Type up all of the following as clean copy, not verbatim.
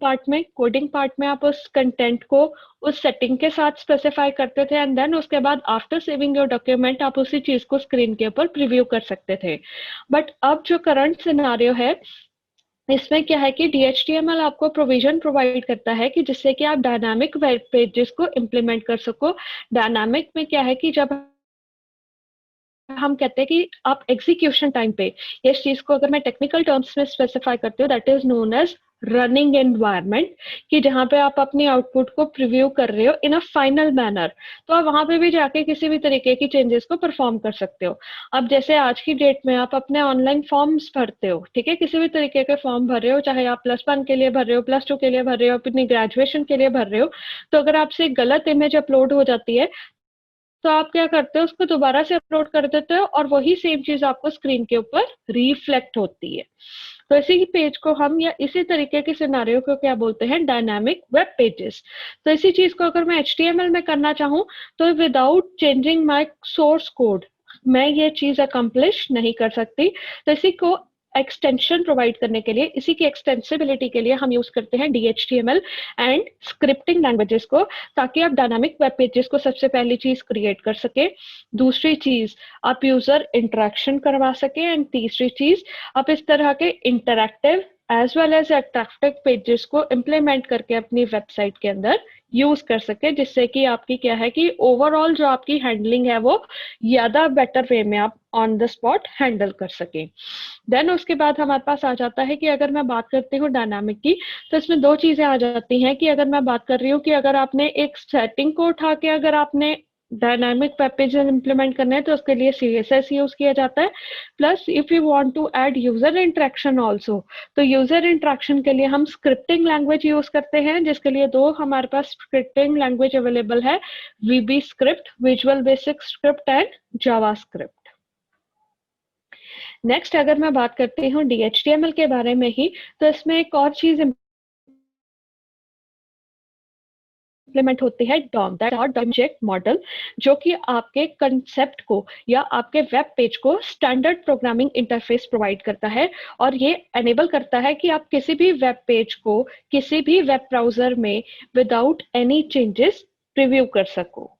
Coding part में आप उस कंटेंट को उस सेटिंग के साथ स्पेसिफाई करते थे एंड देन उसके बाद आफ्टर सेविंग योर डॉक्यूमेंट आप उसी चीज को स्क्रीन के ऊपर प्रीव्यू कर सकते थे। बट अब जो करंट सिनारियो है इसमें क्या है कि DHTML आपको प्रोविजन प्रोवाइड करता है कि जिससे कि आप डायनामिक वेब पेजेस को इम्प्लीमेंट कर सको। डायनामिक में क्या है कि जब हम कहते हैं कि आप एग्जीक्यूशन टाइम पे इस चीज को अगर मैं टेक्निकल टर्म्स में स्पेसिफाई करती हूँ that is known as running environment, कि जहां पे आप अपनी आउटपुट को प्रीव्यू कर रहे हो इन अ फाइनल मैनर, तो आप वहां पे भी जाके किसी भी तरीके की चेंजेस को परफॉर्म कर सकते हो। अब जैसे आज की डेट में आप अपने ऑनलाइन फॉर्म्स भरते हो, ठीक है, किसी भी तरीके के फॉर्म भर रहे हो, चाहे आप +1 के लिए भर रहे हो, +2 के लिए भर रहे हो, अपनी ग्रेजुएशन के लिए भर रहे हो, तो अगर आपसे गलत इमेज अपलोड हो जाती है तो आप क्या करते हो, उसको दोबारा से अपलोड कर देते हो और वही सेम चीज आपको स्क्रीन के ऊपर रिफ्लेक्ट होती है। तो इसी पेज को हम या इसी तरीके के सिनारियो को क्या बोलते हैं, डायनामिक वेब पेजेस। तो इसी चीज को अगर मैं HTML में करना चाहूँ तो without changing my source code मैं ये चीज अकम्प्लिश नहीं कर सकती। तो इसी को एक्सटेंशन प्रोवाइड करने के लिए, इसी की एक्सटेंसिबिलिटी के लिए हम यूज करते हैं DHTML एंड स्क्रिप्टिंग लैंग्वेजेस को, ताकि आप डायनामिक वेब पेजेस को सबसे पहली चीज क्रिएट कर सके, दूसरी चीज आप यूजर इंटरेक्शन करवा सके एंड तीसरी चीज आप इस तरह के interactive as well as attractive pages को इम्प्लीमेंट करके अपनी वेबसाइट के अंदर यूज कर सके, जिससे कि आपकी क्या है कि ओवरऑल जो आपकी हैंडलिंग है वो ज्यादा बेटर वे में आप ऑन द स्पॉट हैंडल कर सके। देन उसके बाद हमारे पास आ जाता है कि अगर मैं बात करती हूँ डायनामिक की, तो इसमें दो चीजें आ जाती हैं कि अगर मैं बात कर रही हूँ कि अगर आपने एक सेटिंग को उठा के अगर आपने डायनामिक वेब पेजेस इंप्लीमेंट करने हैं तो उसके लिए CSS यूज किया जाता है। Plus if you want to add user interaction also, तो यूजर इंटरेक्शन के लिए हम स्क्रिप्टिंग लैंग्वेज यूज करते हैं, जिसके लिए दो हमारे पास स्क्रिप्टिंग लैंग्वेज अवेलेबल है, VB script, visual basic script and Java script. Next अगर मैं बात करती हूँ DHTML के बारे में ही, तो इसमें एक और चीज इम्प्लीमेंट होती है DOM, दैट ऑब्जेक्ट मॉडल, जो कि आपके कंसेप्ट को या आपके वेब पेज को स्टैंडर्ड प्रोग्रामिंग इंटरफेस प्रोवाइड करता है और ये एनेबल करता है कि आप किसी भी वेब पेज को किसी भी वेब ब्राउजर में विदाउट एनी चेंजेस प्रीव्यू कर सको।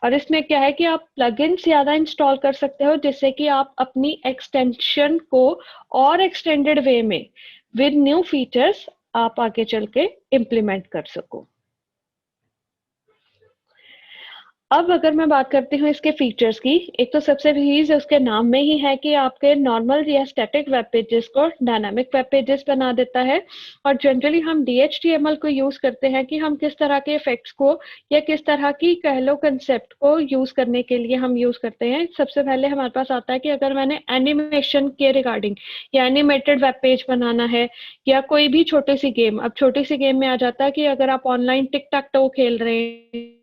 और इसमें क्या है कि आप प्लगइन्स ज्यादा इंस्टॉल कर सकते हो, जिससे कि आप अपनी एक्सटेंशन को और एक्सटेंडेड वे में विद न्यू फीचर्स आप आगे चल के इम्प्लीमेंट कर सको। अब अगर मैं बात करती हूँ इसके फीचर्स की, एक तो सबसे चीज उसके नाम में ही है कि आपके नॉर्मल या स्टैटिक वेब पेजेस को डायनामिक वेब पेजेस बना देता है। और जनरली हम DHTML को यूज करते हैं कि हम किस तरह के इफेक्ट्स को या किस तरह की कह लो कंसेप्ट को यूज करने के लिए हम यूज करते हैं। सबसे पहले हमारे पास आता है कि अगर मैंने एनिमेशन के रिगार्डिंग या एनिमेटेड वेब पेज बनाना है या कोई भी छोटी सी गेम, अब छोटी सी गेम में आ जाता है कि अगर आप ऑनलाइन टिक टैक टो खेल रहे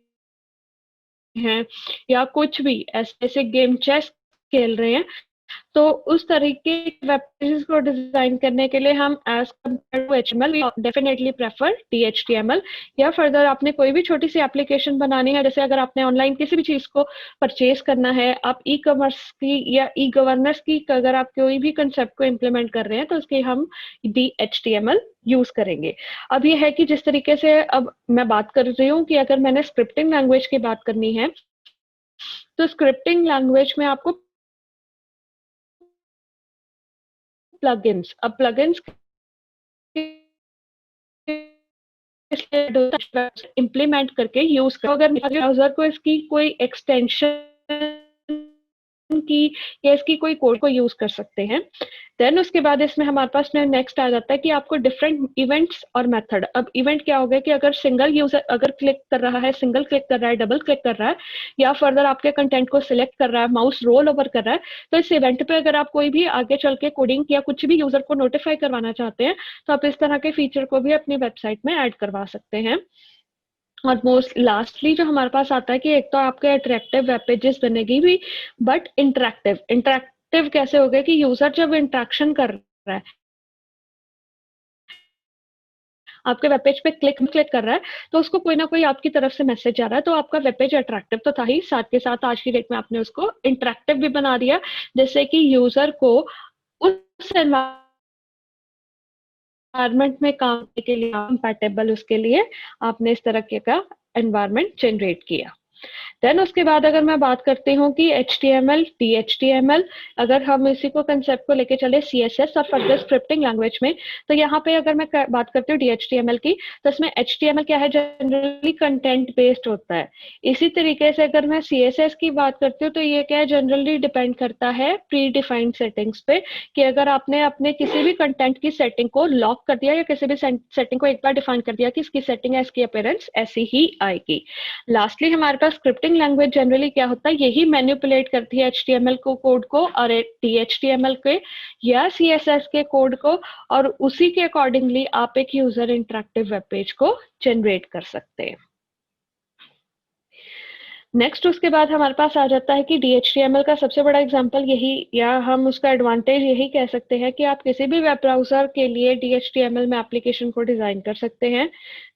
हैं या कुछ भी ऐसे गेम चेस खेल रहे हैं, तो उस तरीके वेब पेजेस को डिजाइन करने के लिए हम as compare to HTML we definitely prefer DHTML। या फर्दर आपने कोई भी छोटी सी एप्लीकेशन बनानी है, जैसे अगर आपने ऑनलाइन किसी भी चीज को परचेज करना है, आप ई-कॉमर्स की या ई-गवर्नेंस की अगर आप कोई भी कंसेप्ट को इम्प्लीमेंट कर रहे हैं तो उसके हम DHTML यूज करेंगे। अब ये है कि जिस तरीके से अब मैं बात कर रही हूँ कि अगर मैंने स्क्रिप्टिंग लैंग्वेज की बात करनी है, तो स्क्रिप्टिंग लैंग्वेज में आपको प्लगइन्स, अब प्लगइन्स इम्प्लीमेंट करके यूज करो। अगर ब्राउजर को इसकी कोई एक्सटेंशन की या इसकी कोई कोड को यूज कर सकते हैं। देन उसके बाद इसमें हमारे पास में नेक्स्ट आ जाता है कि आपको डिफरेंट इवेंट्स और मेथड। अब इवेंट क्या हो गया कि अगर सिंगल यूजर अगर क्लिक कर रहा है, सिंगल क्लिक कर रहा है, डबल क्लिक कर रहा है या फर्दर आपके कंटेंट को सिलेक्ट कर रहा है, माउस रोल ओवर कर रहा है, तो इस इवेंट पे अगर आप कोई भी आगे चल के कोडिंग या कुछ भी यूजर को नोटिफाई करवाना चाहते हैं तो आप इस तरह के फीचर को भी अपनी वेबसाइट में ऐड करवा सकते हैं। और मोस्ट लास्टली जो हमारे पास आता है कि एक तो आपके अट्रैक्टिव वेब पेजेस बनेगी भी, बट इंटरैक्टिव। इंटरैक्टिव कैसे हो गया कि यूजर जब इंटरेक्शन कर रहा है, आपके वेब पेज पे क्लिक कर रहा है, तो उसको कोई ना कोई आपकी तरफ से मैसेज आ रहा है, तो आपका वेब पेज अट्रैक्टिव तो था ही, साथ के साथ आज की डेट में आपने उसको इंटरैक्टिव भी बना दिया, जैसे कि यूजर को उस एनवायरनमेंट में काम करने के लिए कंपैटिबल, उसके लिए आपने इस तरह के का एनवायरनमेंट जनरेट किया। देन उसके बाद अगर मैं बात करती हूँ कि HTML, DHTML, अगर हम इसी को कंसेप्ट को लेके चले CSS और फर्दर स्क्रिप्टिंग लैंग्वेज में, तो यहाँ पे अगर मैं बात करती हूँ DHTML की, तो इसमें HTML क्या है, जनरली कंटेंट बेस्ड होता है। इसी तरीके से अगर मैं CSS की बात करती हूँ तो ये क्या है, जनरली डिपेंड करता है प्री डिफाइंड सेटिंग्स पे, कि अगर आपने अपने किसी भी कंटेंट की सेटिंग को लॉक कर दिया या किसी भी सेटिंग को एक बार डिफाइन कर दिया कि इसकी सेटिंग है, इसकी अपीयरेंस ऐसी ही आएगी। लास्टली हमारे पास स्क्रिप्टिंग लैंग्वेज जनरली क्या होता है, यही मैनिपुलेट करती है HTML को कोड को और DHTML के या CSS के कोड को, और उसी के अकॉर्डिंगली आप एक यूजर इंटरेक्टिव वेब पेज को जनरेट कर सकते हैं। नेक्स्ट उसके बाद हमारे पास आ जाता है कि DHTML का सबसे बड़ा एग्जांपल यही, या हम उसका एडवांटेज यही कह सकते हैं कि आप किसी भी वेब ब्राउजर के लिए DHTML में एप्लीकेशन को डिजाइन कर सकते हैं।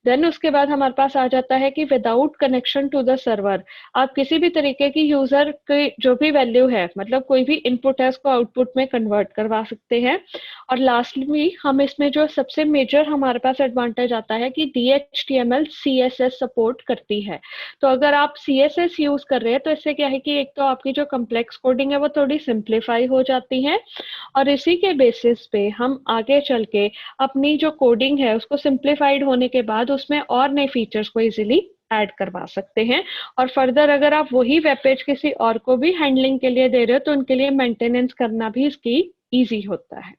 देन उसके बाद हमारे पास आ जाता है कि without connection to the server आप किसी भी तरीके की यूजर की जो भी वैल्यू है, मतलब कोई भी इनपुट है, उसको आउटपुट में कन्वर्ट करवा सकते हैं। और लास्टली हम इसमें जो सबसे मेजर हमारे पास एडवांटेज आता है कि DHTML CSS सपोर्ट करती है। तो अगर आप CSS यूज कर रहे हैं तो इससे क्या है कि एक तो आपकी जो कॉम्प्लेक्स कोडिंग है वो थोड़ी सिंप्लीफाई हो जाती है, और इसी के बेसिस पे हम आगे चल के अपनी जो कोडिंग है उसको सिंप्लीफाइड होने के बाद उसमें और नए फीचर्स को इजीली ऐड करवा सकते हैं। और फर्दर अगर आप वही वेब पेज किसी और को भी हैंडलिंग के लिए दे रहे हो तो उनके लिए मेंटेनेंस करना भी इसकी इजी होता है।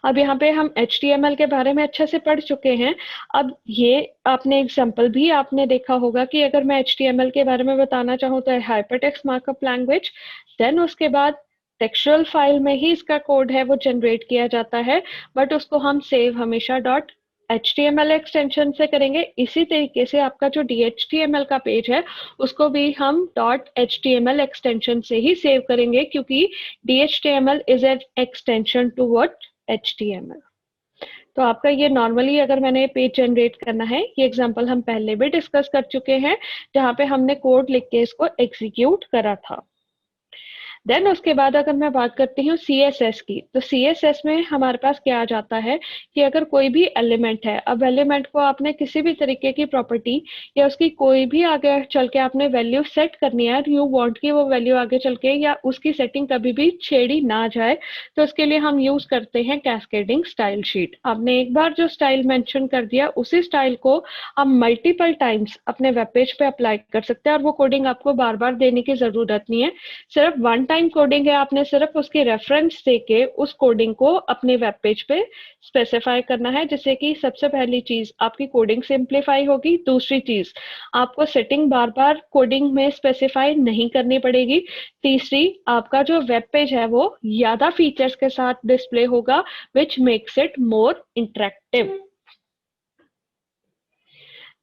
अब यहाँ पे हम HTML के बारे में अच्छे से पढ़ चुके हैं। अब ये आपने एग्जाम्पल भी आपने देखा होगा कि अगर मैं HTML के बारे में बताना चाहूँ तो हाइपरटेक्स्ट मार्कअप लैंग्वेज, देन उसके बाद टेक्सचुअल फाइल में ही इसका कोड है वो जनरेट किया जाता है, बट उसको हम सेव हमेशा .html एक्सटेंशन से करेंगे। इसी तरीके से आपका जो DHTML का पेज है उसको भी हम .html एक्सटेंशन से ही सेव करेंगे, क्योंकि DHTML is an extension to what HTML। तो आपका ये नॉर्मली अगर मैंने पेज जनरेट करना है, ये एग्जांपल हम पहले भी डिस्कस कर चुके हैं जहां पे हमने कोड लिख के इसको एग्जीक्यूट करा था। देन उसके बाद अगर मैं बात करती हूँ CSS की, तो CSS में हमारे पास क्या आ जाता है कि अगर कोई भी एलिमेंट है, अब एलिमेंट को आपने किसी भी तरीके की प्रॉपर्टी या उसकी कोई भी आगे चल के आपने वैल्यू सेट करनी है, यू वांट कि वो वैल्यू आगे चल के या उसकी सेटिंग कभी भी छेड़ी ना जाए, तो उसके लिए हम यूज करते हैं कैस्केडिंग स्टाइल शीट। आपने एक बार जो स्टाइल मेंशन कर दिया उसी स्टाइल को आप मल्टीपल टाइम्स अपने वेब पेज पे अप्लाई कर सकते हैं, और वो कोडिंग आपको बार बार देने की जरूरत नहीं है। सिर्फ वन टाइम कोडिंग है, आपने सिर्फ उसके रेफरेंस देके उस कोडिंग को अपने वेब पेज पे स्पेसिफाई करना है, जिससे कि सबसे पहली चीज आपकी कोडिंग सिंप्लीफाई होगी। दूसरी चीज, आपको सेटिंग बार बार कोडिंग में स्पेसिफाई नहीं करनी पड़ेगी। तीसरी, आपका जो वेब पेज है वो ज्यादा फीचर्स के साथ डिस्प्ले होगा, which makes it more interactive.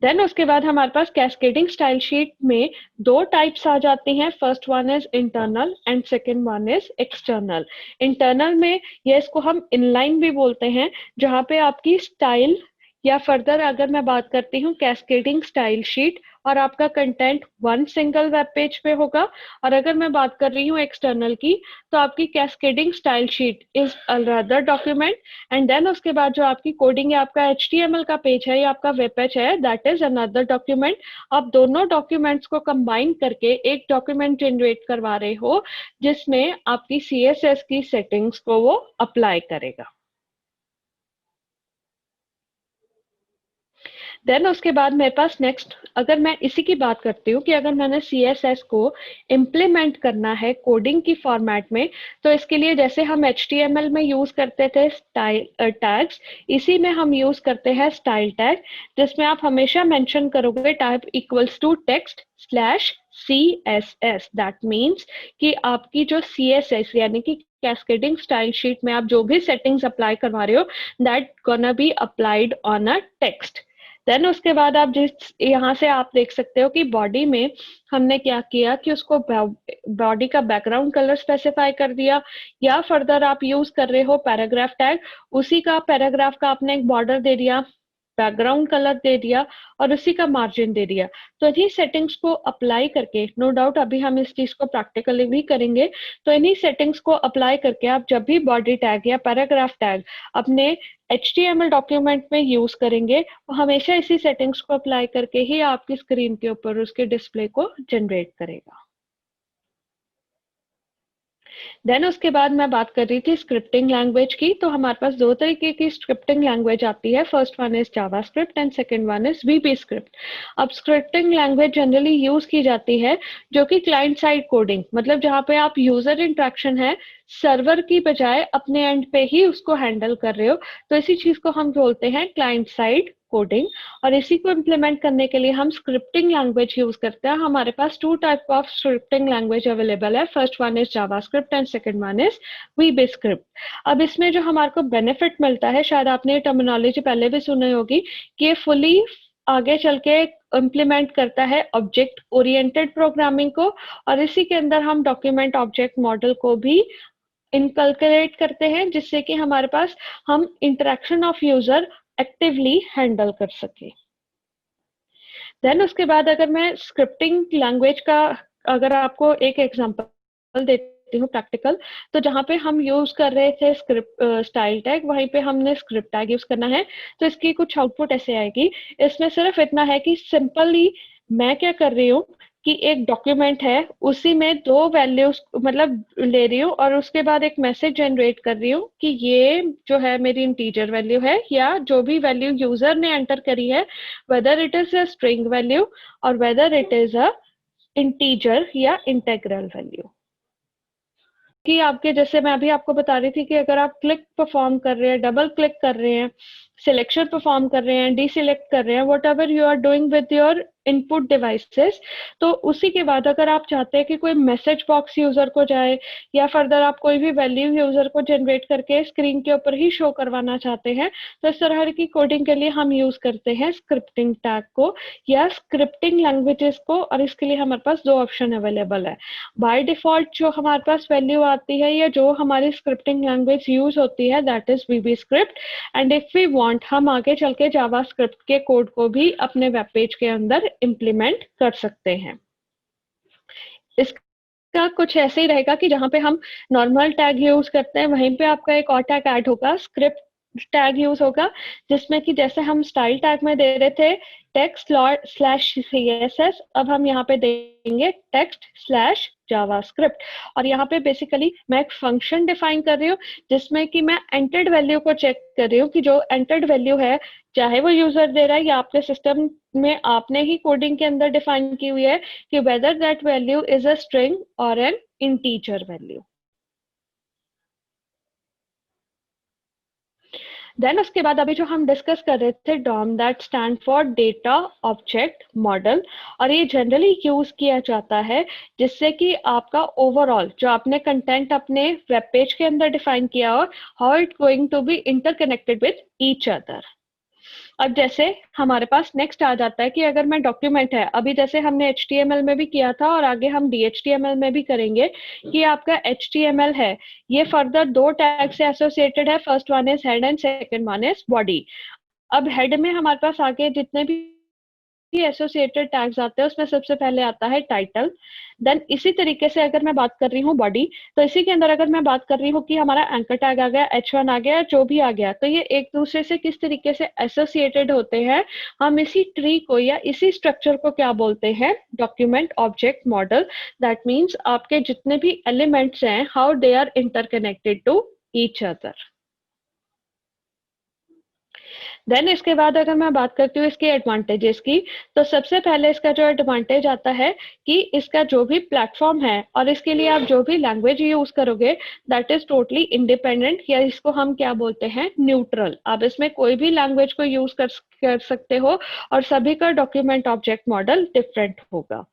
Then उसके बाद हमारे पास कैस्केडिंग स्टाइल शीट में दो टाइप्स आ जाती हैं। First one is internal and second one is external. Internal में ये इसको हम इनलाइन भी बोलते हैं, जहाँ पे आपकी स्टाइल या फर्दर अगर मैं बात करती हूँ कैस्केडिंग स्टाइल शीट, और आपका content one single web page पे होगा। और अगर मैं बात कर रही हूँ एक्सटर्नल की, तो आपकी cascading style sheet is another document, and then उसके बाद जो आपकी कोडिंग है, आपका HTML का पेज है या आपका वेब पेज है, दैट इज अनदर डॉक्यूमेंट। आप दोनों डॉक्यूमेंट्स को कंबाइन करके एक डॉक्यूमेंट जनरेट करवा रहे हो, जिसमें आपकी CSS की सेटिंग्स को वो अप्लाई करेगा। देन उसके बाद मेरे पास नेक्स्ट, अगर मैं इसी की बात करती हूँ कि अगर मैंने CSS को इम्प्लीमेंट करना है कोडिंग की फॉर्मेट में, तो इसके लिए जैसे हम HTML में यूज करते थे स्टाइल टैग्स, इसी में हम यूज करते हैं स्टाइल टैग, जिसमें आप हमेशा मेंशन करोगे type equals to text slash CSS। That means कि आपकी जो CSS यानी कि कैस्केडिंग स्टाइल शीट में आप जो भी सेटिंग्स अप्लाई करवा रहे हो, that gonna be applied on a text. Then उसके बाद आप जिस यहाँ से आप देख सकते हो कि बॉडी में हमने क्या किया कि उसको बॉडी का बैकग्राउंड कलर स्पेसिफाई कर दिया, या फर्दर आप यूज कर रहे हो पैराग्राफ टैग, उसी का पैराग्राफ का आपने एक बॉर्डर दे दिया बैकग्राउंड कलर दे दिया और उसी का मार्जिन दे दिया। तो इन्हीं सेटिंग्स को अप्लाई करके, नो डाउट अभी हम इस चीज को प्रैक्टिकली भी करेंगे, तो इन्हीं सेटिंग्स को अप्लाई करके आप जब भी बॉडी टैग या पैराग्राफ टैग अपने HTML डॉक्यूमेंट में यूज करेंगे, वो हमेशा इसी सेटिंग्स को अप्लाई करके ही आपकी स्क्रीन के ऊपर उसके डिस्प्ले को जनरेट करेगा। देन उसके बाद मैं बात कर रही थी स्क्रिप्टिंग लैंग्वेज की। तो हमारे पास दो तरीके की स्क्रिप्टिंग लैंग्वेज आती है। First one is JavaScript and second one is VB script. अब स्क्रिप्टिंग लैंग्वेज जनरली यूज की जाती है जो कि क्लाइंट साइड कोडिंग, मतलब जहाँ पे आप यूजर इंटरेक्शन है सर्वर की बजाय अपने एंड पे ही उसको हैंडल कर रहे हो, तो इसी चीज को हम बोलते हैं क्लाइंट साइड कोडिंग। और इसी को इम्प्लीमेंट करने के लिए हम स्क्रिप्टिंग लैंग्वेज यूज करते हैं। हमारे पास two type of scripting language available है। First one is JavaScript and second one is VB script. अब इसमें जो हमारे को बेनिफिट मिलता है, शायद आपने ये टर्मिनोलॉजी पहले भी सुनी होगी, कि ये फुली आगे चल के इम्प्लीमेंट करता है ऑब्जेक्ट ओरिएंटेड प्रोग्रामिंग को, और इसी के अंदर हम डॉक्यूमेंट ऑब्जेक्ट मॉडल को भी इनकलकुलेट करते हैं, जिससे कि हमारे पास हम interaction of user actively handle कर सके। देन उसके बाद अगर मैं स्क्रिप्टिंग लैंग्वेज का अगर आपको एक एग्जांपल देती हूँ प्रैक्टिकल, तो जहाँ पे हम यूज कर रहे थे स्क्रिप्ट स्टाइल टैग, वहीं पे हमने स्क्रिप्ट टैग यूज करना है। तो इसकी कुछ आउटपुट ऐसे आएगी। इसमें सिर्फ इतना है कि सिंपली मैं क्या कर रही हूँ कि एक डॉक्यूमेंट है, उसी में दो वैल्यूज मतलब ले रही हूँ और उसके बाद एक मैसेज जनरेट कर रही हूँ कि ये जो है मेरी इंटीजर वैल्यू है, या जो भी वैल्यू यूजर ने एंटर करी है, whether it is a string value और whether it is a integer या इंटेग्रल वैल्यू। कि आपके जैसे मैं अभी आपको बता रही थी कि अगर आप क्लिक परफॉर्म कर रहे हैं, डबल क्लिक कर रहे हैं, सिलेक्शन परफॉर्म कर रहे हैं, डीसिलेक्ट कर रहे हैं, whatever you are doing with your input devices, तो उसी के बाद अगर आप चाहते हैं कि कोई मैसेज बॉक्स यूजर को जाए या फर्दर आप कोई भी वैल्यू यूजर को जनरेट करके स्क्रीन के ऊपर ही शो करवाना चाहते हैं, तो इस तरह की कोडिंग के लिए हम यूज करते हैं स्क्रिप्टिंग टैग को या स्क्रिप्टिंग लैंग्वेजेस को। और इसके लिए हमारे पास दो ऑप्शन अवेलेबल है। बाय डिफॉल्ट जो हमारे पास वैल्यू आती है या जो हमारी स्क्रिप्टिंग लैंग्वेज यूज होती है, that is VB script. And if we want, हम आगे चल के जावास्क्रिप्ट के कोड को भी अपने वेब पेज के अंदर इम्प्लीमेंट कर सकते हैं। इसका कुछ ऐसे ही रहेगा कि जहां पे हम नॉर्मल टैग यूज करते हैं, वहीं पे आपका एक और टैग ऐड होगा, स्क्रिप्ट टैग यूज होगा, जिसमें कि जैसे हम स्टाइल टैग में दे रहे थे टेक्स्ट स्लैश CSS, अब हम यहाँ पे देंगे टेक्स्ट स्लैश जावास्क्रिप्ट। और यहाँ पे बेसिकली मैं एक फंक्शन डिफाइन कर रही हूँ जिसमें कि मैं एंटर्ड वैल्यू को चेक कर रही हूँ कि जो एंटर्ड वैल्यू है, चाहे वो यूजर दे रहा है या आपके सिस्टम में आपने ही कोडिंग के अंदर डिफाइन की हुई है, कि whether that value is a string और एन इंटीजर वैल्यू। देन उसके बाद अभी जो हम डिस्कस कर रहे थे DOM, that stand for data object model, और ये जनरली यूज किया जाता है जिससे कि आपका ओवरऑल जो आपने कंटेंट अपने वेब पेज के अंदर डिफाइन किया हो, how it going to be interconnected with each other. अब जैसे हमारे पास नेक्स्ट आ जाता है कि अगर मैं डॉक्यूमेंट है, अभी जैसे हमने HTML में भी किया था और आगे हम DHTML में भी करेंगे, कि आपका HTML है ये फर्दर दो टैग से एसोसिएटेड है। First one is head and second one is body. अब हेड में हमारे पास आगे जितने भी एसोसिएटेड टैग्स आते हैं उसमें सबसे पहले आता है टाइटल। देन इसी तरीके से अगर मैं बात कर रही हूँ बॉडी, तो इसी के अंदर अगर मैं बात कर रही हूँ कि हमारा एंकर टैग आ गया, H1 आ गया, जो भी आ गया, तो ये एक दूसरे से किस तरीके से एसोसिएटेड होते हैं, हम इसी ट्री को या इसी स्ट्रक्चर को क्या बोलते हैं, document object model. That means आपके जितने भी एलिमेंट्स हैं, how they are interconnected to each other. Then इसके बाद अगर मैं बात करती हूँ इसके एडवांटेजेस की, तो सबसे पहले इसका जो एडवांटेज आता है कि इसका जो भी प्लेटफॉर्म है और इसके लिए आप जो भी लैंग्वेज यूज करोगे, दैट इज टोटली इंडिपेंडेंट, या इसको हम क्या बोलते हैं, न्यूट्रल। आप इसमें कोई भी लैंग्वेज को यूज कर सकते हो और सभी का डॉक्यूमेंट ऑब्जेक्ट मॉडल डिफरेंट होगा।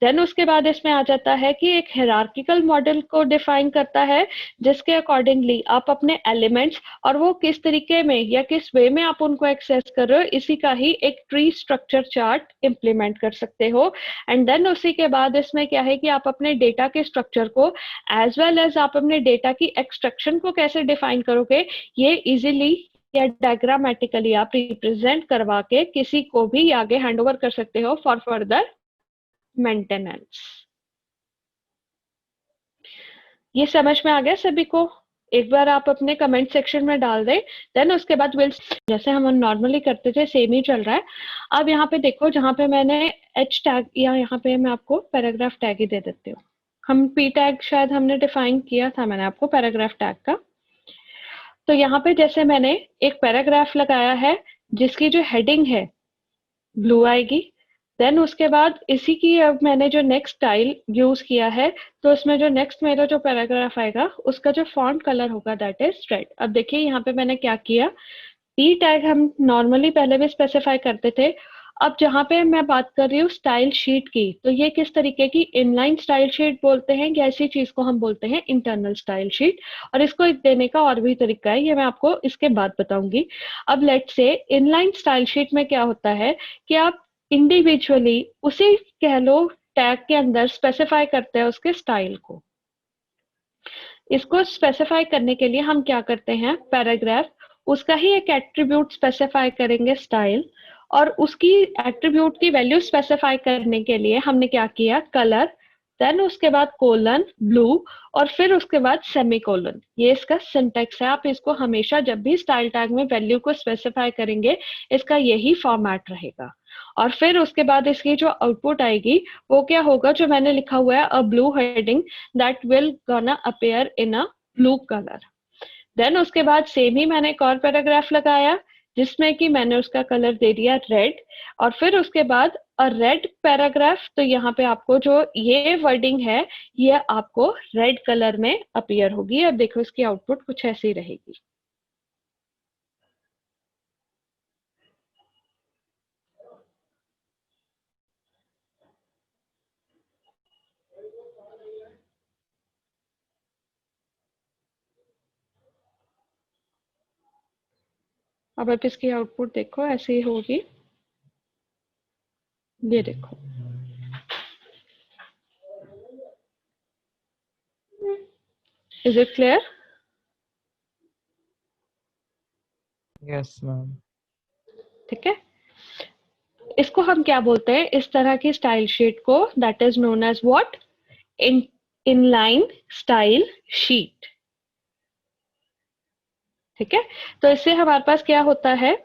देन उसके बाद इसमें आ जाता है कि एक हायरार्किकल मॉडल को डिफाइन करता है, जिसके अकॉर्डिंगली आप अपने एलिमेंट्स और वो किस तरीके में या किस वे में आप उनको एक्सेस कर रहे हो, इसी का ही एक ट्री स्ट्रक्चर चार्ट इंप्लीमेंट कर सकते हो। एंड देन उसी के बाद इसमें क्या है कि आप अपने डेटा के स्ट्रक्चर को एज वेल एज आप अपने डेटा की एक्सट्रैक्शन को कैसे डिफाइन करोगे, ये इजीली या डायग्रामेटिकली आप रिप्रेजेंट करवा के किसी को भी आगे हैंड ओवर कर सकते हो फॉर फर्दर मेंटेनेंस। ये समझ में आ गया सभी को? एक बार आप अपने कमेंट सेक्शन में डाल दें, देन उसके बाद विल जैसे हम नॉर्मली करते थे सेम ही चल रहा है। अब यहाँ पे देखो, जहाँ पे मैंने एच टैग या यहाँ पे मैं आपको पैराग्राफ टैग ही दे देती हूँ। हम पी टैग शायद हमने डिफाइन किया था मैंने आपको पैराग्राफ टैग का। तो यहाँ पे जैसे मैंने एक पैराग्राफ लगाया है जिसकी जो हेडिंग है ब्लू आएगी, देन उसके बाद इसी की अब मैंने जो नेक्स्ट स्टाइल यूज किया है, तो इसमें जो नेक्स्ट मेरा जो पैराग्राफ आएगा उसका जो फॉन्ट कलर होगा दैट इज रेड। अब देखिए यहाँ पे मैंने क्या किया, टी टैग हम नॉर्मली पहले भी स्पेसिफाई करते थे। अब जहाँ पे मैं बात कर रही हूँ स्टाइल शीट की, तो ये किस तरीके की इनलाइन स्टाइल शीट बोलते हैं या ऐसी चीज को हम बोलते हैं इंटरनल स्टाइल शीट। और इसको एक देने का और भी तरीका है, ये मैं आपको इसके बाद बताऊंगी। अब लेट से इनलाइन स्टाइल शीट में क्या होता है कि आप इंडिविजुअली उसी कह लो टैग के अंदर स्पेसिफाई करते हैं उसके स्टाइल को। इसको स्पेसिफाई करने के लिए हम क्या करते हैं, पैराग्राफ उसका ही एक एट्रीब्यूट स्पेसिफाई करेंगे स्टाइल, और उसकी एट्रीब्यूट की वैल्यू स्पेसिफाई करने के लिए हमने क्या किया, कलर, देन उसके बाद कोलन ब्लू, और फिर उसके बाद सेमीकोलन। ये इसका सिंटैक्स है। आप इसको हमेशा जब भी स्टाइल टैग में वैल्यू को स्पेसिफाई करेंगे इसका यही फॉर्मेट रहेगा। और फिर उसके बाद इसकी जो आउटपुट आएगी वो क्या होगा, जो मैंने लिखा हुआ है a blue heading that will gonna appear in a blue colour. Then उसके बाद सेम ही मैंने एक और पैराग्राफ लगाया जिसमें कि मैंने उसका कलर दे दिया रेड, और फिर उसके बाद अ रेड पैराग्राफ। तो यहाँ पे आपको जो ये वर्डिंग है ये आपको रेड कलर में अपीयर होगी। अब देखो इसकी आउटपुट कुछ ऐसी रहेगी। अब आप इसकी आउटपुट देखो ऐसी होगी, ये देखो। Is it clear? Yes ma'am. ठीक है, इसको हम क्या बोलते हैं, इस तरह की स्टाइल शीट को that is known as what, inline style sheet. ठीक है, तो इससे हमारे पास क्या होता है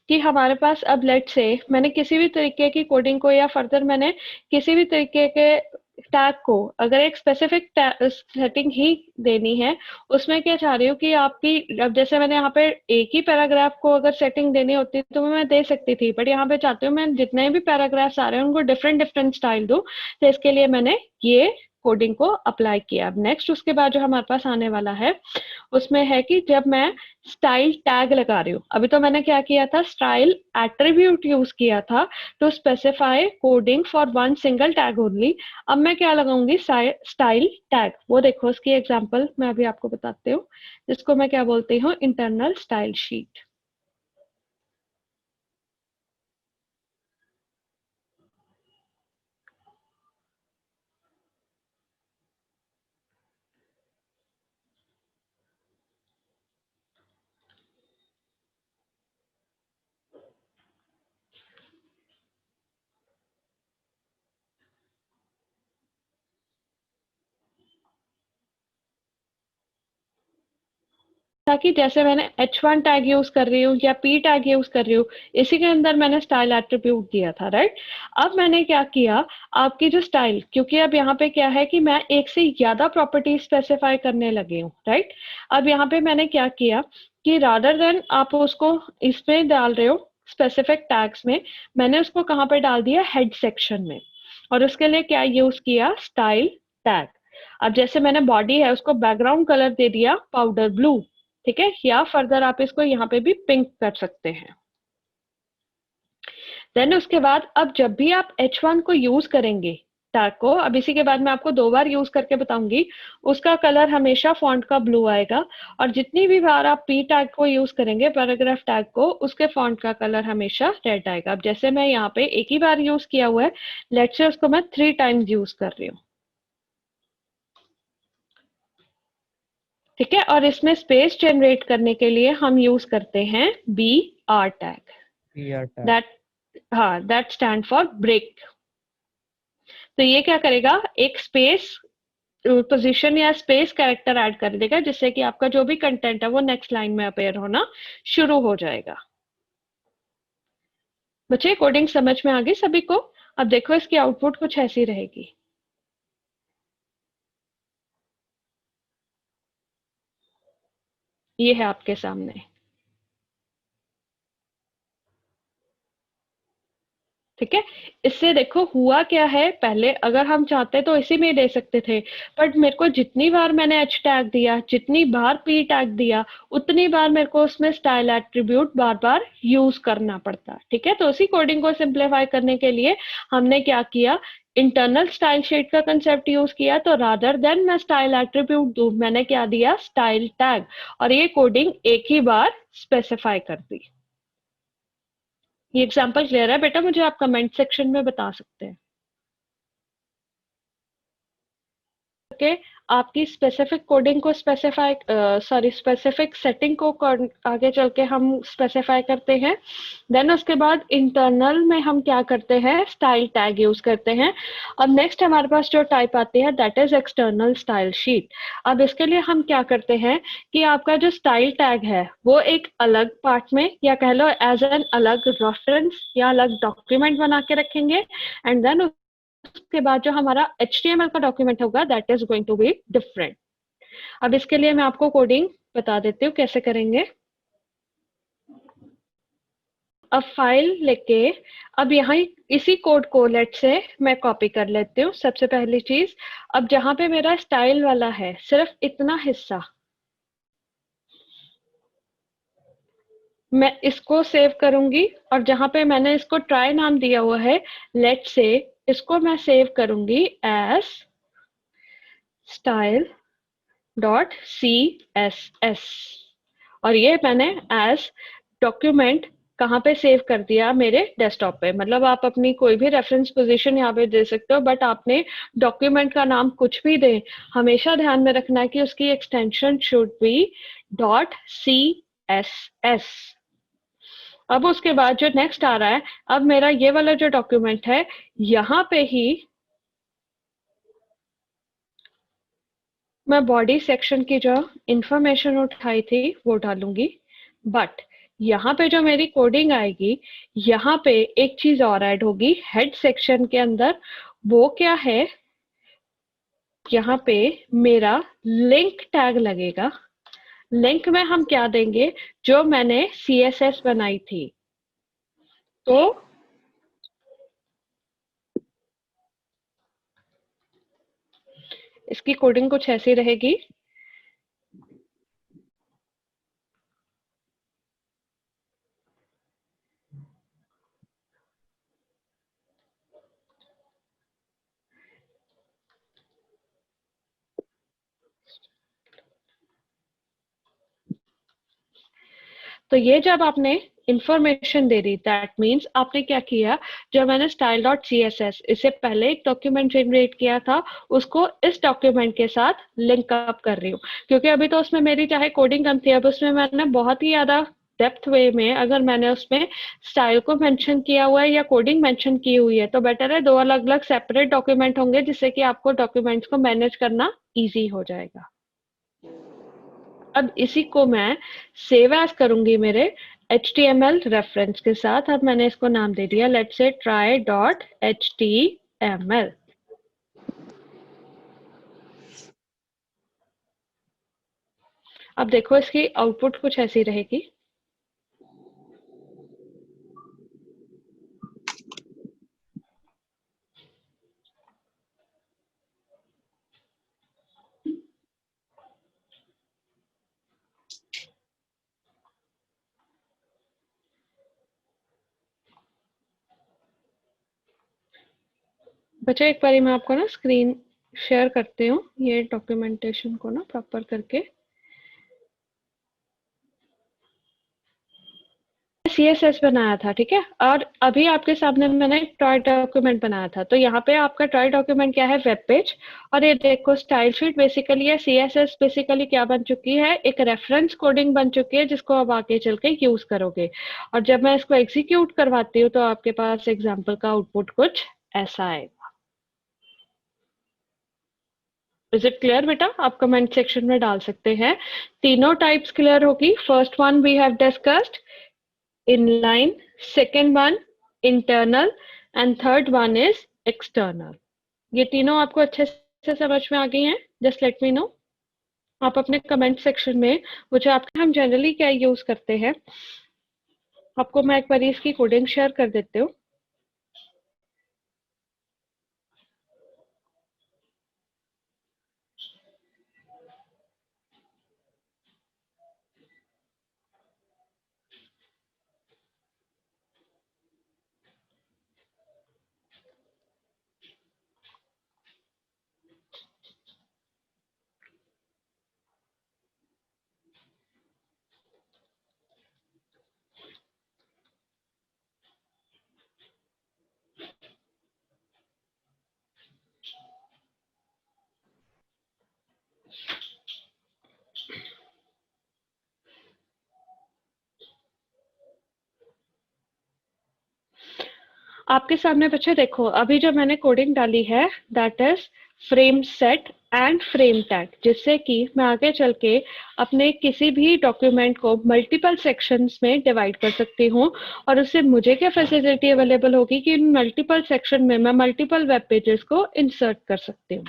कि हमारे पास अब लेट से मैंने किसी भी तरीके की कोडिंग को या फर्दर मैंने किसी भी तरीके के टैग को अगर एक स्पेसिफिक सेटिंग ही देनी है, उसमें क्या चाह रही हूँ कि आपकी, अब जैसे मैंने यहाँ पे एक ही पैराग्राफ को अगर सेटिंग देनी होती तो मैं दे सकती थी, बट यहाँ पे चाहती हूँ मैं जितने भी पैराग्राफ्स आ रहे हैं उनको डिफरेंट डिफरेंट स्टाइल दूं। तो इसके लिए मैंने ये कोडिंग को अप्लाई किया। अब नेक्स्ट उसके बाद जो हमारे पास आने वाला है उसमें है कि जब मैं स्टाइल टैग लगा रही हूँ, अभी तो मैंने क्या किया था, स्टाइल एट्रीब्यूट यूज किया था to specify coding for one single tag only. अब मैं क्या लगाऊंगी, स्टाइल टैग। वो देखो इसकी एग्जांपल मैं अभी आपको बताती हूँ, जिसको मैं क्या बोलती हूँ, इंटरनल स्टाइल शीट। ताकि जैसे मैंने H1 टैग यूज कर रही हूँ या P टैग यूज कर रही हूँ, इसी के अंदर मैंने स्टाइल एट्रीब्यूट दिया था, राइट। अब मैंने क्या किया, आपकी जो स्टाइल, क्योंकि अब यहाँ पे क्या है कि मैं एक से ज्यादा प्रॉपर्टी स्पेसिफाई करने लगी हूँ, राइट। अब यहाँ पे मैंने क्या किया कि रादर देन आप उसको इसमें डाल रहे हो स्पेसिफिक टैग्स में, मैंने उसको कहाँ पे डाल दिया, हेड सेक्शन में। और उसके लिए क्या यूज किया, स्टाइल टैग। अब जैसे मैंने बॉडी है उसको बैकग्राउंड कलर दे दिया पाउडर ब्लू, ठीक है, या फर्दर आप इसको यहाँ पे भी पिंक कर सकते हैं। देन उसके बाद अब जब भी आप H1 को यूज करेंगे टैग को, अब इसी के बाद मैं आपको 2 बार यूज करके बताऊंगी, उसका कलर हमेशा फॉन्ट का ब्लू आएगा। और जितनी भी बार आप P टैग को यूज करेंगे, पैराग्राफ टैग को, उसके फॉन्ट का कलर हमेशा रेड आएगा। अब जैसे मैं यहाँ पे एक ही बार यूज किया हुआ है, लेट्स से उसको मैं 3 टाइम्स यूज कर रही हूँ। ठीक है, और इसमें स्पेस जनरेट करने के लिए हम यूज करते हैं BR tag. BR tag. That stand for break. तो ये क्या करेगा, एक स्पेस पोजीशन या स्पेस कैरेक्टर ऐड कर देगा, जिससे कि आपका जो भी कंटेंट है वो नेक्स्ट लाइन में अपेयर होना शुरू हो जाएगा। बच्चे कोडिंग समझ में आ गई सभी को? अब देखो इसकी आउटपुट कुछ ऐसी रहेगी। ये है आपके सामने। ठीक है, इससे देखो हुआ क्या है, पहले अगर हम चाहते तो इसी में दे सकते थे, बट मेरे को जितनी बार मैंने H टैग दिया, जितनी बार P टैग दिया, उतनी बार मेरे को उसमें स्टाइल एट्रीब्यूट बार बार यूज करना पड़ता। ठीक है, तो उसी कोडिंग को सिंप्लीफाई करने के लिए हमने क्या किया, इंटरनल स्टाइल शीट का कंसेप्ट यूज किया। तो रादर देन मैं स्टाइल एट्रीब्यूट दूं, मैंने क्या दिया, स्टाइल टैग, और ये कोडिंग एक ही बार स्पेसिफाई कर दी। ये एग्जांपल क्लियर है बेटा? मुझे आप कमेंट सेक्शन में बता सकते हैं। के आपकी स्पेसिफिक कोडिंग को स्पेसिफिक सेटिंग को आगे चल के हम स्पेसिफाई करते हैं। देन उसके बाद इंटरनल में हम क्या करते हैं, स्टाइल टैग यूज करते हैं। अब नेक्स्ट हमारे पास जो टाइप आती है that is external style sheet. अब इसके लिए हम क्या करते हैं कि आपका जो स्टाइल टैग है वो एक अलग पार्ट में, या कह लो एज एन अलग रेफरेंस या अलग डॉक्यूमेंट बना के रखेंगे, एंड देन उसके बाद जो हमारा HTML का डॉक्यूमेंट होगा that is going to be different. अब इसके लिए मैं आपको कोडिंग बता देती हूँ कैसे करेंगे। अब फाइल लेके, अब यहाँ इसी कोड को लेट से मैं कॉपी कर लेती हूँ। सबसे पहली चीज, अब जहां पे मेरा स्टाइल वाला है सिर्फ इतना हिस्सा, मैं इसको सेव करूंगी, और जहां पे मैंने इसको ट्राई नाम दिया हुआ है, लेट से इसको मैं सेव करूंगी एज स्टाइल डॉट CSS, और ये मैंने एज डॉक्यूमेंट कहाँ पे सेव कर दिया, मेरे डेस्कटॉप पे। मतलब आप अपनी कोई भी रेफरेंस पोजीशन यहाँ पे दे सकते हो, बट आपने डॉक्यूमेंट का नाम कुछ भी दे, हमेशा ध्यान में रखना है कि उसकी एक्सटेंशन शुड बी .CSS। अब उसके बाद जो नेक्स्ट आ रहा है, अब मेरा ये वाला जो डॉक्यूमेंट है, यहाँ पे ही मैं बॉडी सेक्शन की जो इंफॉर्मेशन उठाई थी वो डालूंगी। बट यहाँ पे जो मेरी कोडिंग आएगी, यहाँ पे एक चीज और ऐड होगी हेड सेक्शन के अंदर। वो क्या है, यहाँ पे मेरा लिंक टैग लगेगा। लिंक में हम क्या देंगे, जो मैंने CSS बनाई थी। तो इसकी कोडिंग कुछ ऐसी रहेगी। तो ये जब आपने information they the, that means आपने क्या किया, जो मैंने स्टाइल डॉट CSS इससे पहले एक डॉक्यूमेंट जनरेट किया था, उसको इस डॉक्यूमेंट के साथ लिंक अप कर रही हूँ। क्योंकि अभी तो उसमें मेरी चाहे कोडिंग कम थी, अब उसमें मैंने बहुत ही ज्यादा डेप्थ वे में, अगर मैंने उसमें स्टाइल को मेंशन किया हुआ है या कोडिंग मेंशन की हुई है, तो बेटर है दो अलग अलग सेपरेट डॉक्यूमेंट होंगे, जिससे कि आपको डॉक्यूमेंट्स को मैनेज करना इजी हो जाएगा। अब इसी को मैं सेव एज करूंगी मेरे HTML रेफरेंस के साथ। अब मैंने इसको नाम दे दिया लेट्स से try.html। अब देखो इसकी आउटपुट कुछ ऐसी रहेगी। बच्चों एक बार मैं आपको ना स्क्रीन शेयर करती हूँ, ये डॉक्यूमेंटेशन को ना प्रॉपर करके। CSS बनाया था, ठीक है, और अभी आपके सामने मैंने ट्राई डॉक्यूमेंट बनाया था। तो यहाँ पे आपका ट्राई डॉक्यूमेंट क्या है, वेब पेज, और ये देखो स्टाइल शीट बेसिकली है। CSS बेसिकली क्या बन चुकी है, एक रेफरेंस कोडिंग बन चुकी है जिसको आप आगे चल के यूज करोगे। और जब मैं इसको एग्जीक्यूट करवाती हूँ तो आपके पास एग्जाम्पल का आउटपुट कुछ ऐसा आएगा। इज इट क्लियर बेटा? आप कमेंट सेक्शन में डाल सकते हैं। तीनों टाइप्स क्लियर होगी। First one we have discussed, inline, second one internal and third one is external। ये तीनों आपको अच्छे से समझ में आ गई हैं? Just let me know. आप अपने कमेंट सेक्शन में मुझे आपके, हम जनरली क्या यूज करते हैं, आपको मैं एक बार इसकी कोडिंग शेयर कर देती हूँ। आपके सामने बच्चे देखो, अभी जो मैंने कोडिंग डाली है that is frame set and frame tag, जिससे कि मैं आगे चल के अपने किसी भी डॉक्यूमेंट को मल्टीपल सेक्शंस में डिवाइड कर सकती हूँ। और उससे मुझे क्या फैसिलिटी अवेलेबल होगी कि इन मल्टीपल सेक्शन में मैं मल्टीपल वेब पेजेस को इंसर्ट कर सकती हूँ।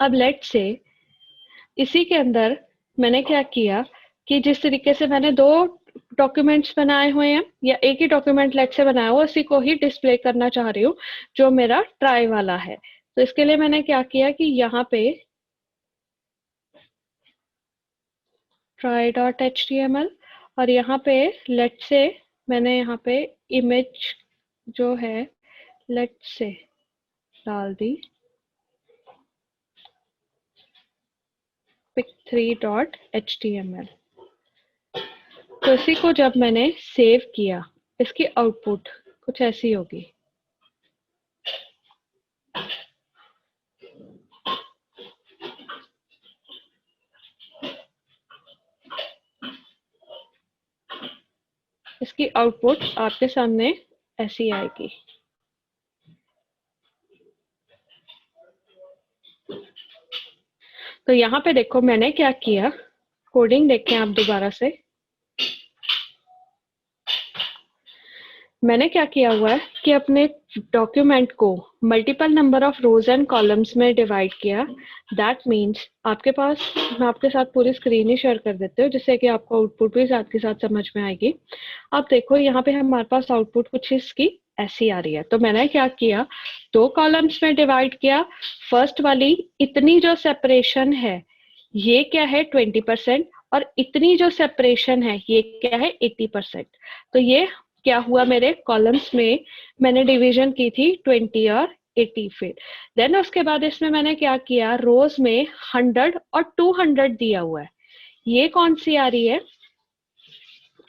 अब लेट से इसी के अंदर मैंने क्या किया कि जिस तरीके से मैंने दो डॉक्यूमेंट्स बनाए हुए हैं या एक ही डॉक्यूमेंट लेट से बनाया हुआ, उसी को ही डिस्प्ले करना चाह रही हूँ जो मेरा ट्राई वाला है। तो इसके लिए मैंने क्या किया कि यहाँ पे try.html और यहाँ पे लेट से मैंने यहाँ पे इमेज जो है लेट से डाल दी pic3.html। तो इसी को जब मैंने सेव किया, इसकी आउटपुट कुछ ऐसी होगी। इसकी आउटपुट आपके सामने ऐसी आएगी। तो यहाँ पे देखो मैंने क्या किया, कोडिंग देखें आप दोबारा से। मैंने क्या किया हुआ है कि अपने डॉक्यूमेंट को multiple number of rose and columns में डिवाइड किया। दैट मीन्स आपके पास, मैं आपके साथ पूरी स्क्रीन ही शेयर कर देती हूँ जिससे कि आपको आउटपुट भी साथ के साथ समझ में आएगी। अब देखो यहाँ पे हमारे पास आउटपुट कुछ इसकी ऐसी आ रही है। तो मैंने क्या किया, दो कॉलम्स में डिवाइड किया। फर्स्ट वाली इतनी जो सेपरेशन है ये क्या है 20%, और इतनी जो सेपरेशन है ये क्या है 80%। तो ये क्या हुआ, मेरे कॉलम्स में मैंने डिवीजन की थी 20 और 80 फिर। देन उसके बाद इसमें मैंने क्या किया, रोज में 100 और 200 दिया हुआ है। ये कौन सी आ रही है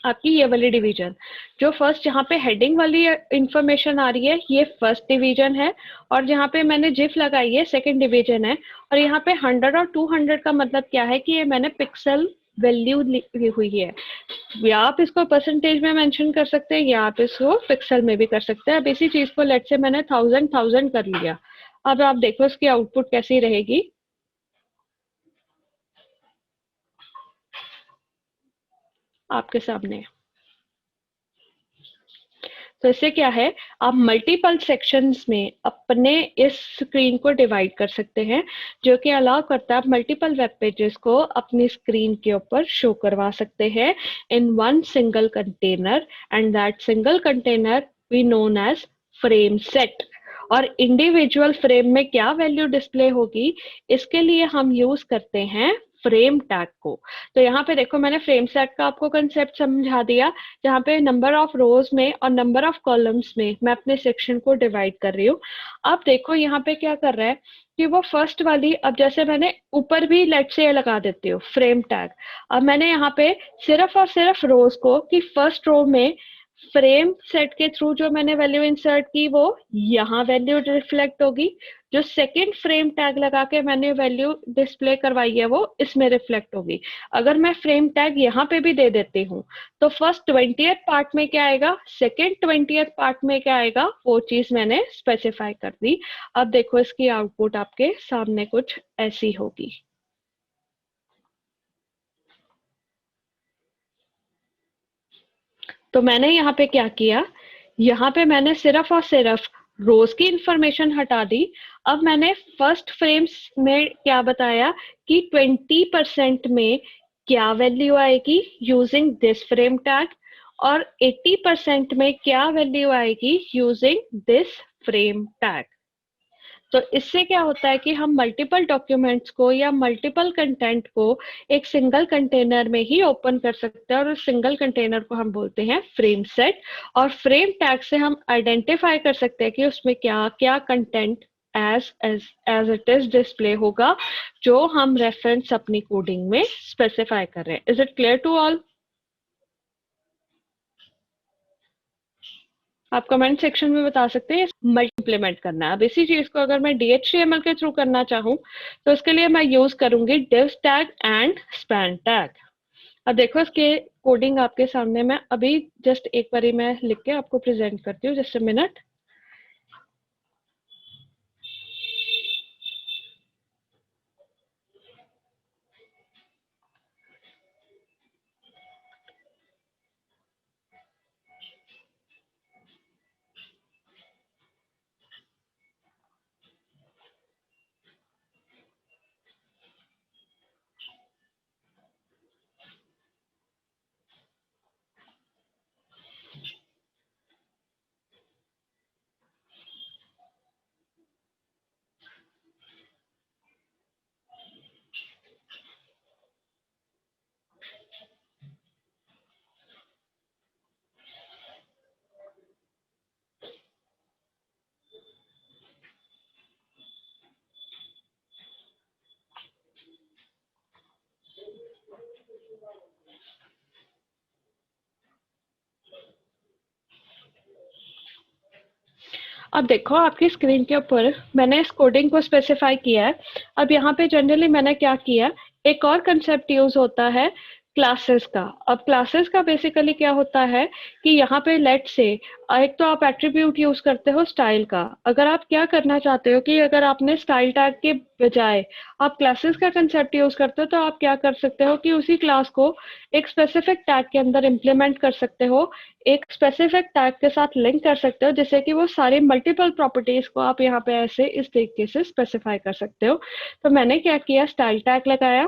आपकी, ये वाली डिवीजन। जो फर्स्ट यहाँ पे हेडिंग वाली इंफॉर्मेशन आ रही है ये फर्स्ट डिवीजन है, और जहाँ पे मैंने जिफ लगाई है सेकंड डिवीजन है। और यहाँ पे 100 और 200 का मतलब क्या है कि ये मैंने पिक्सल वैल्यू ली हुई है। या आप इसको परसेंटेज में मेंशन कर सकते हैं या आप इसको पिक्सल में भी कर सकते हैं। अब इसी चीज को लेट से मैंने 1000 कर लिया। अब आप देखो इसकी आउटपुट कैसी रहेगी आपके सामने। तो इससे क्या है, आप मल्टीपल सेक्शंस में अपने इस स्क्रीन को डिवाइड कर सकते हैं, जो कि अलाउ करता है आप मल्टीपल वेब पेजेस को अपनी स्क्रीन के ऊपर शो करवा सकते हैं in one single container, and that single container we known as frame set. और इंडिविजुअल फ्रेम में क्या वैल्यू डिस्प्ले होगी, इसके लिए हम यूज करते हैं फ्रेम टैग को। तो यहाँ पे देखो मैंने फ्रेम टैग का आपको कंसेप्ट समझा दिया, जहाँ पे नंबर ऑफ रोज में और नंबर ऑफ कॉलम्स में मैं अपने सेक्शन को डिवाइड कर रही हूँ। अब देखो यहाँ पे क्या कर रहा है कि वो फर्स्ट वाली, अब जैसे मैंने ऊपर भी लेट से लगा देती हूँ फ्रेम टैग। अब मैंने यहाँ पे सिर्फ और सिर्फ रोज को कि फर्स्ट रो में फ्रेम सेट के थ्रू जो मैंने वैल्यू इंसर्ट की वो यहाँ वैल्यू रिफ्लेक्ट होगी, जो सेकंड फ्रेम टैग लगा के मैंने वैल्यू डिस्प्ले करवाई है वो इसमें रिफ्लेक्ट होगी। अगर मैं फ्रेम टैग यहाँ पे भी दे देती हूँ तो फर्स्ट 20th पार्ट में क्या आएगा, सेकंड 20th पार्ट में क्या आएगा, वो चीज मैंने स्पेसिफाई कर दी। अब देखो इसकी आउटपुट आपके सामने कुछ ऐसी होगी। तो मैंने यहाँ पे क्या किया, यहाँ पे मैंने सिर्फ और सिर्फ रोज की इंफॉर्मेशन हटा दी। अब मैंने फर्स्ट फ्रेम्स में क्या बताया कि 20% में क्या वैल्यू आएगी यूजिंग दिस फ्रेम टैग, और 80% में क्या वैल्यू आएगी यूजिंग दिस फ्रेम टैग। तो इससे क्या होता है कि हम मल्टीपल डॉक्यूमेंट्स को या मल्टीपल कंटेंट को एक सिंगल कंटेनर में ही ओपन कर सकते हैं, और उस सिंगल कंटेनर को हम बोलते हैं फ्रेम सेट। और फ्रेम टैग से हम आइडेंटिफाई कर सकते हैं कि उसमें क्या क्या content as it is display होगा, जो हम रेफरेंस अपनी कोडिंग में स्पेसिफाई कर रहे हैं। Is it clear to all? आप कमेंट सेक्शन में बता सकते हैं मल्टी इम्प्लीमेंट करना है। अब इसी चीज को अगर मैं DHTML के थ्रू करना चाहूँ तो इसके लिए मैं यूज करूंगी div tag and span tag. अब देखो इसके कोडिंग आपके सामने, मैं अभी जस्ट एक बारी मैं लिख के आपको प्रेजेंट करती हूँ, जस्ट अ मिनट। अब देखो आपकी स्क्रीन के ऊपर मैंने इस कोडिंग को स्पेसिफाई किया है। अब यहाँ पे जनरली मैंने क्या किया, एक और कंसेप्ट यूज होता है क्लासेस का। अब क्लासेस का बेसिकली क्या होता है कि यहाँ पे लेट से एक तो आप एट्रीब्यूट यूज करते हो स्टाइल का। अगर आप क्या करना चाहते हो कि अगर आपने स्टाइल टैग के बजाय आप क्लासेस का कंसेप्ट यूज करते हो, तो आप क्या कर सकते हो कि उसी क्लास को एक स्पेसिफिक टैग के अंदर इम्प्लीमेंट कर सकते हो, एक स्पेसिफिक टैग के साथ लिंक कर सकते हो, जिससे कि वो सारे मल्टीपल प्रॉपर्टीज को आप यहाँ पे ऐसे इस तरीके से स्पेसिफाई कर सकते हो। तो मैंने क्या किया, स्टाइल टैग लगाया।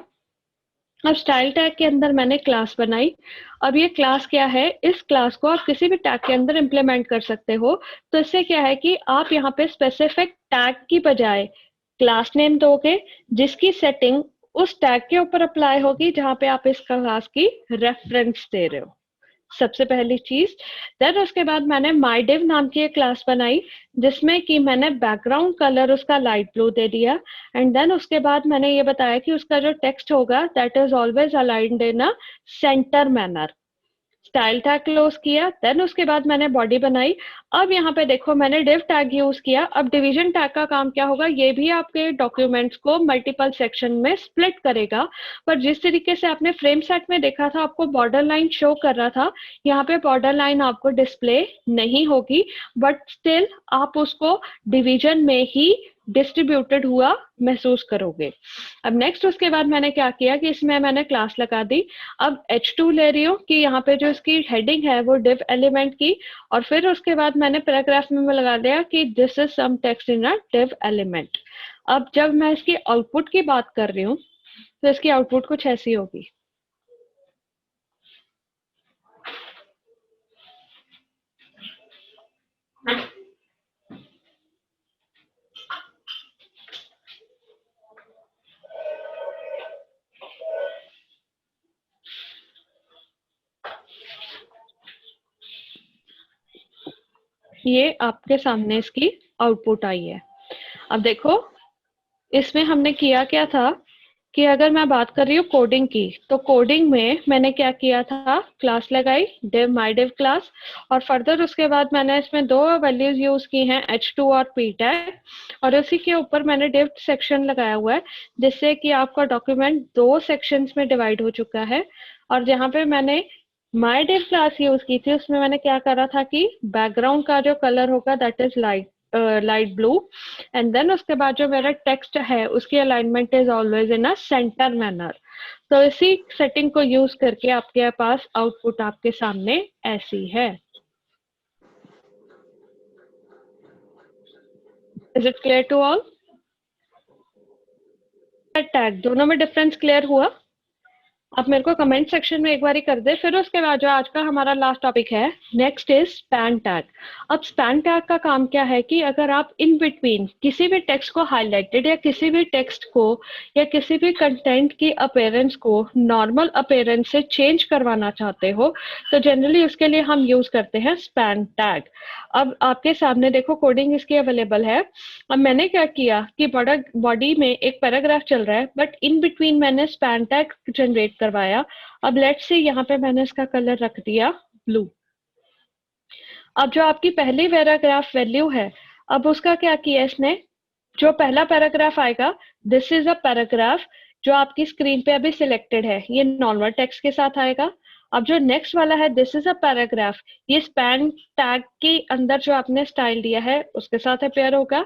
अब स्टाइल टैग के अंदर मैंने क्लास बनाई। अब ये क्लास क्या है, इस क्लास को आप किसी भी टैग के अंदर इम्प्लीमेंट कर सकते हो। तो इससे क्या है कि आप यहाँ पे स्पेसिफिक टैग की बजाय क्लास नेम दोगे, जिसकी सेटिंग उस टैग के ऊपर अप्लाई होगी जहाँ पे आप इस क्लास की रेफरेंस दे रहे हो, सबसे पहली चीज। देन उसके बाद मैंने माई डिव नाम की एक क्लास बनाई, जिसमें कि मैंने बैकग्राउंड कलर उसका लाइट ब्लू दे दिया। एंड देन उसके बाद मैंने ये बताया कि उसका जो टेक्स्ट होगा that is always aligned in a centre manner. Style tag close किया, देन उसके बाद मैंने बॉडी बनाई। अब यहाँ पे देखो मैंने डिव टैग यूज किया। अब डिवीजन टैग का काम क्या होगा, ये भी आपके डॉक्यूमेंट्स को मल्टीपल सेक्शन में स्प्लिट करेगा। पर जिस तरीके से आपने फ्रेम सेट में देखा था आपको बॉर्डर लाइन शो कर रहा था, यहाँ पे बॉर्डर लाइन आपको डिस्प्ले नहीं होगी, बट स्टिल आप उसको डिवीजन में ही डिस्ट्रीब्यूटेड हुआ महसूस करोगे। अब नेक्स्ट उसके बाद मैंने क्या किया कि इसमें मैंने क्लास लगा दी। अब H2 ले रही हूँ कि यहाँ पे जो इसकी हेडिंग है वो div एलिमेंट की, और फिर उसके बाद मैंने पैराग्राफ में लगा दिया कि this is some text in a div element. अब जब मैं इसकी आउटपुट की बात कर रही हूँ तो इसकी आउटपुट कुछ ऐसी होगी। ये आपके सामने इसकी आउटपुट आई है। अब देखो इसमें हमने किया क्या था कि अगर मैं बात कर रही हूँ कोडिंग की, तो कोडिंग में मैंने क्या किया था, क्लास लगाई div mydiv क्लास, और फर्दर उसके बाद मैंने इसमें दो वैल्यूज यूज की हैं h2 और p tag, और उसी के ऊपर मैंने div सेक्शन लगाया हुआ है, जिससे कि आपका डॉक्यूमेंट दो सेक्शंस में डिवाइड हो चुका है। और जहाँ पे मैंने mydiv क्लास यूज की थी, उसमें मैंने क्या करा था कि बैकग्राउंड का जो कलर होगा that is light blue, and then उसके बाद जो मेरा टेक्स्ट है उसकी alignment is always in a centre manner. तो इसी सेटिंग को यूज करके आपके पास आउटपुट आपके सामने ऐसी है। Is it clear to all? Tag दोनों में डिफरेंस क्लियर हुआ? आप मेरे को कमेंट सेक्शन में एक बार ही कर दे। फिर उसके बाद जो आज का हमारा लास्ट टॉपिक है, नेक्स्ट इज स्पैन टैग। अब स्पैन टैग का काम क्या है कि अगर आप इन बिटवीन किसी भी टेक्स्ट को हाईलाइटेड या किसी भी टेक्स्ट को या किसी भी कंटेंट की अपीयरेंस को नॉर्मल अपीयरेंस से चेंज करवाना चाहते हो, तो जनरली उसके लिए हम यूज करते हैं स्पैन टैग। अब आपके सामने देखो कोडिंग इसकी अवेलेबल है। अब मैंने क्या किया कि बॉडी में एक पैराग्राफ चल रहा है, बट इन बिटवीन मैंने स्पैन टैग जनरेट करवाया। अब लेट्स से यहाँ पे मैंने इसका कलर रख दिया ब्लू। अब जो आपकी पहली पैराग्राफ वैल्यू है, अब उसका क्या किया इसने, जो पहला पैराग्राफ आएगा दिस इज अ पैराग्राफ, जो आपकी स्क्रीन पे अभी सिलेक्टेड है, ये नॉर्मल टेक्स्ट के साथ आएगा। अब जो नेक्स्ट वाला है दिस इज अ पैराग्राफ, ये स्पैन टैग के अंदर जो आपने स्टाइल दिया है उसके साथ अपेयर होगा।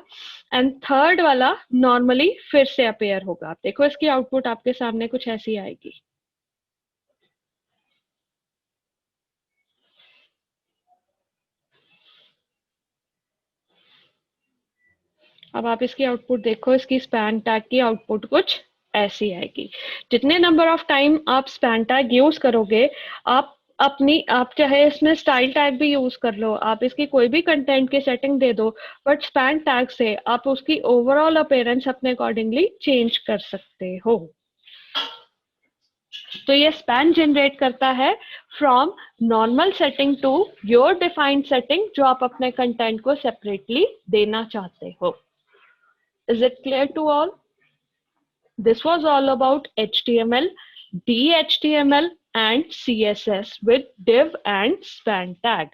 एंड थर्ड वाला नॉर्मली फिर से अपेयर होगा। देखो इसकी आउटपुट आपके सामने कुछ ऐसी आएगी। अब आप इसकी आउटपुट देखो, इसकी स्पैन टैग की आउटपुट कुछ ऐसी आएगी। जितने नंबर ऑफ टाइम आप स्पैन टैग यूज करोगे, आप चाहे इसमें स्टाइल टैग भी यूज कर लो, आप इसकी कोई भी कंटेंट की सेटिंग दे दो, बट स्पैन टैग से आप उसकी ओवरऑल अपीयरेंस अपने अकॉर्डिंगली चेंज कर सकते हो। तो ये स्पैन जनरेट करता है from normal setting to your defined setting, जो आप अपने कंटेंट को सेपरेटली देना चाहते हो। Is it clear to all? This was all about HTML, DHTML and CSS with div and span tag.